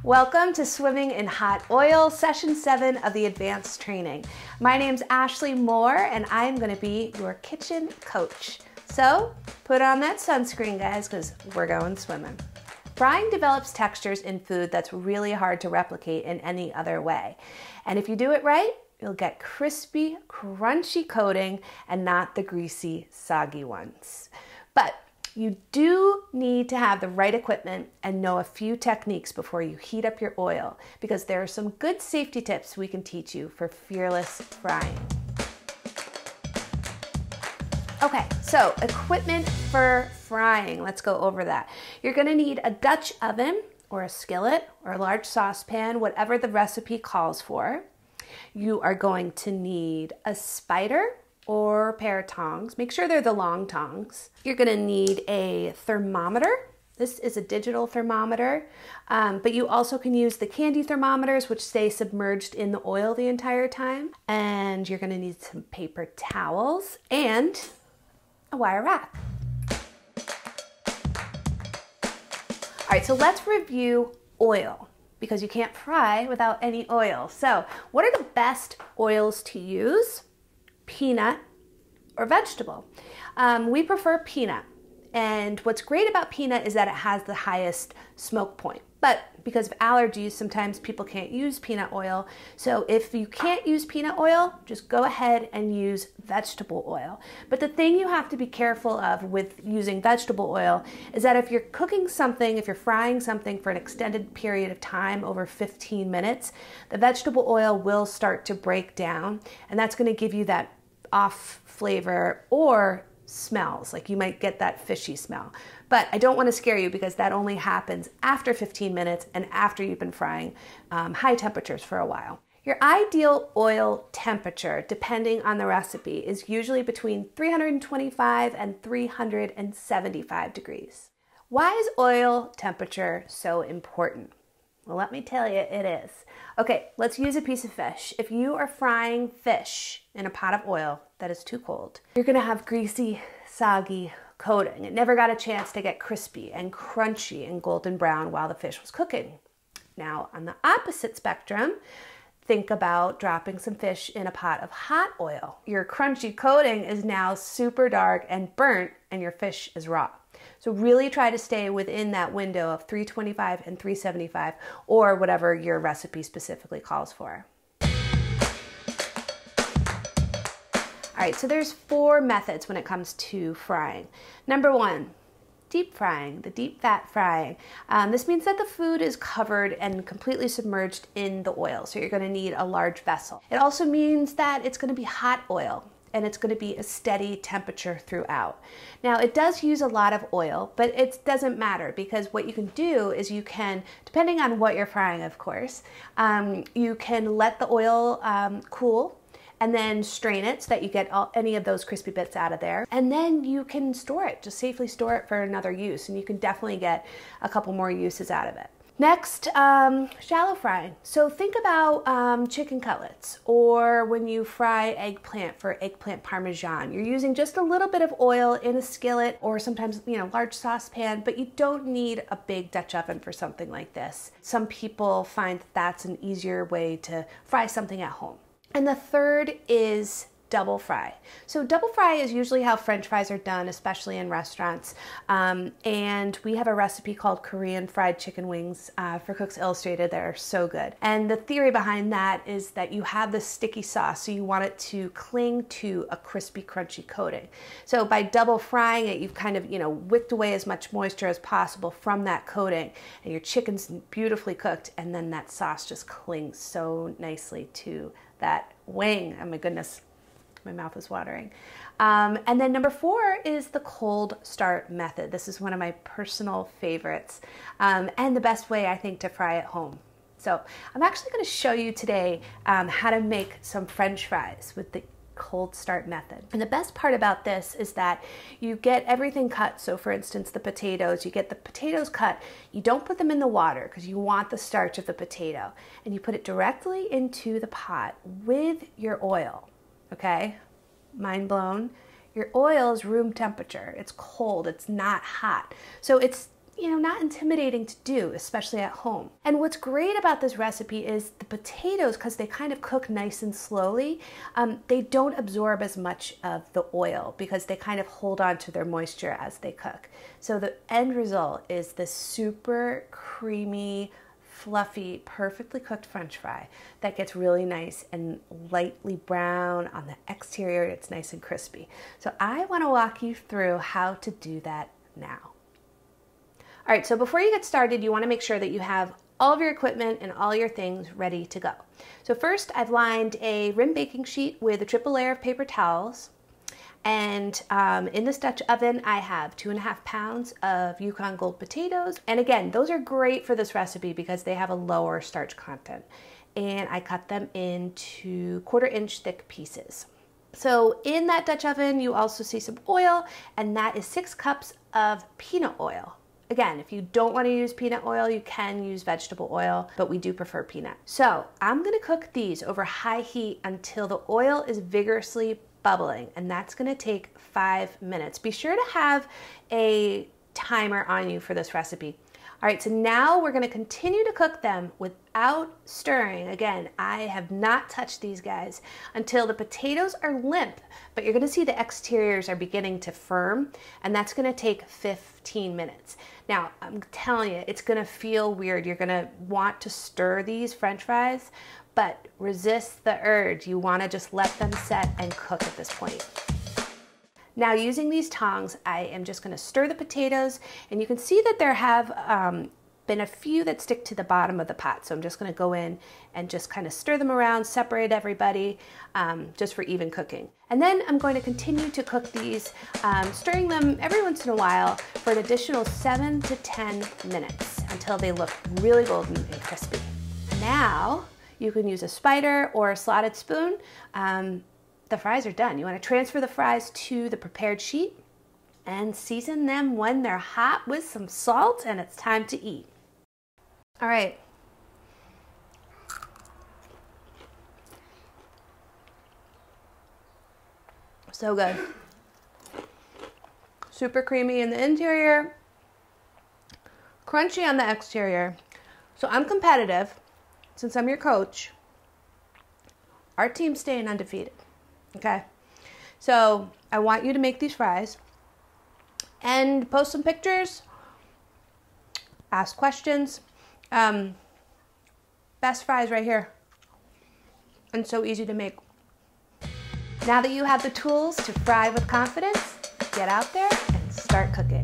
Welcome to Swimming in Hot Oil, Session 7 of the Advanced Training. My name's Ashley Moore and I'm gonna be your kitchen coach. So put on that sunscreen, guys, because we're going swimming. Frying develops textures in food that's really hard to replicate in any other way. And if you do it right, you'll get crispy, crunchy coating and not the greasy, soggy ones. But you do need to have the right equipment and know a few techniques before you heat up your oil, because there are some good safety tips we can teach you for fearless frying. Okay, so equipment for frying. Let's go over that. You're gonna need a Dutch oven or a skillet or a large saucepan, whatever the recipe calls for. You are going to need a spider or a pair of tongs. Make sure they're the long tongs. You're gonna need a thermometer. This is a digital thermometer, but you also can use the candy thermometers, which stay submerged in the oil the entire time. And you're gonna need some paper towels and a wire rack. All right, so let's review oil, because you can't fry without any oil. So what are the best oils to use? Peanut or vegetable. We prefer peanut. And what's great about peanut is that it has the highest smoke point. But because of allergies, sometimes people can't use peanut oil. So if you can't use peanut oil, just go ahead and use vegetable oil. But the thing you have to be careful of with using vegetable oil is that if you're cooking something, if you're frying something for an extended period of time, over 15 minutes, the vegetable oil will start to break down, and that's going to give you that off flavor or smells, like you might get that fishy smell. But I don't want to scare you, because that only happens after 15 minutes and after you've been frying high temperatures for a while. Your ideal oil temperature, depending on the recipe, is usually between 325 and 375 degrees. Why is oil temperature so important? Well, let me tell you, it is. Okay, let's use a piece of fish. If you are frying fish in a pot of oil that is too cold, you're gonna have greasy, soggy coating. It never got a chance to get crispy and crunchy and golden brown while the fish was cooking. Now, on the opposite spectrum, think about dropping some fish in a pot of hot oil. Your crunchy coating is now super dark and burnt, and your fish is raw. So really try to stay within that window of 325 and 375, or whatever your recipe specifically calls for. All right, so there's 4 methods when it comes to frying. Number 1, deep frying, the deep fat frying. This means that the food is covered and completely submerged in the oil, so you're gonna need a large vessel. It also means that it's gonna be hot oil, and it's going to be a steady temperature throughout. Now, it does use a lot of oil, but it doesn't matter, because what you can do is you can, depending on what you're frying, of course, you can let the oil cool and then strain it so that you get any of those crispy bits out of there. And then you can store it, just safely store it for another use, and you can definitely get a couple more uses out of it. Next, shallow frying. So think about chicken cutlets, or when you fry eggplant for eggplant parmesan. You're using just a little bit of oil in a skillet, or sometimes, large saucepan, but you don't need a big Dutch oven for something like this. Some people find that that's an easier way to fry something at home. And the third is double fry. So double fry is usually how French fries are done, especially in restaurants. And we have a recipe called Korean fried chicken wings for Cooks Illustrated that are so good. And the theory behind that is that you have the sticky sauce, so you want it to cling to a crispy, crunchy coating. So by double frying it, you've kind of, wicked away as much moisture as possible from that coating, and your chicken's beautifully cooked, and then that sauce just clings so nicely to that wing. Oh my goodness. My mouth is watering. And then number 4 is the cold start method. This is one of my personal favorites, and the best way, I think, to fry at home. So I'm actually going to show you today how to make some French fries with the cold start method. And the best part about this is that you get everything cut. So for instance, the potatoes, you get the potatoes cut. You don't put them in the water because you want the starch of the potato, and you put it directly into the pot with your oil. Okay, mind blown. Your oil is room temperature. It's cold, it's not hot. So it's not intimidating to do, especially at home. And what's great about this recipe is the potatoes, because they kind of cook nice and slowly, they don't absorb as much of the oil because they kind of hold on to their moisture as they cook. So the end result is this super creamy, fluffy, perfectly cooked French fry that gets really nice and lightly brown on the exterior. It's nice and crispy. So I want to walk you through how to do that now. All right, so before you get started, you want to make sure that you have all of your equipment and all your things ready to go. So first, I've lined a rim baking sheet with a triple layer of paper towels. And in this Dutch oven, I have 2.5 pounds of Yukon Gold potatoes. And again, those are great for this recipe because they have a lower starch content. And I cut them into 1/4 inch thick pieces. So in that Dutch oven, you also see some oil, and that is 6 cups of peanut oil. Again, if you don't want to use peanut oil, you can use vegetable oil, but we do prefer peanut. So I'm going to cook these over high heat until the oil is vigorously bubbling, and that's going to take 5 minutes. Be sure to have a timer on you for this recipe. All right, so now we're going to continue to cook them without stirring. Again, I have not touched these guys until the potatoes are limp, but you're going to see the exteriors are beginning to firm, and that's going to take 15 minutes. Now, I'm telling you, it's going to feel weird. You're going to want to stir these French fries, but resist the urge. You want to just let them set and cook at this point. Now, using these tongs, I am just going to stir the potatoes, and you can see that there have been a few that stick to the bottom of the pot. So I'm just going to go in and just kind of stir them around, separate everybody, just for even cooking. And then I'm going to continue to cook these, stirring them every once in a while for an additional 7 to 10 minutes until they look really golden and crispy. Now, you can use a spider or a slotted spoon. The fries are done. You want to transfer the fries to the prepared sheet and season them when they're hot with some salt, and it's time to eat. All right. So good. Super creamy in the interior, crunchy on the exterior. So I'm competitive. Since I'm your coach, our team's staying undefeated. Okay, so I want you to make these fries and post some pictures, ask questions. Best fries right here, and so easy to make. Now that you have the tools to fry with confidence, get out there and start cooking.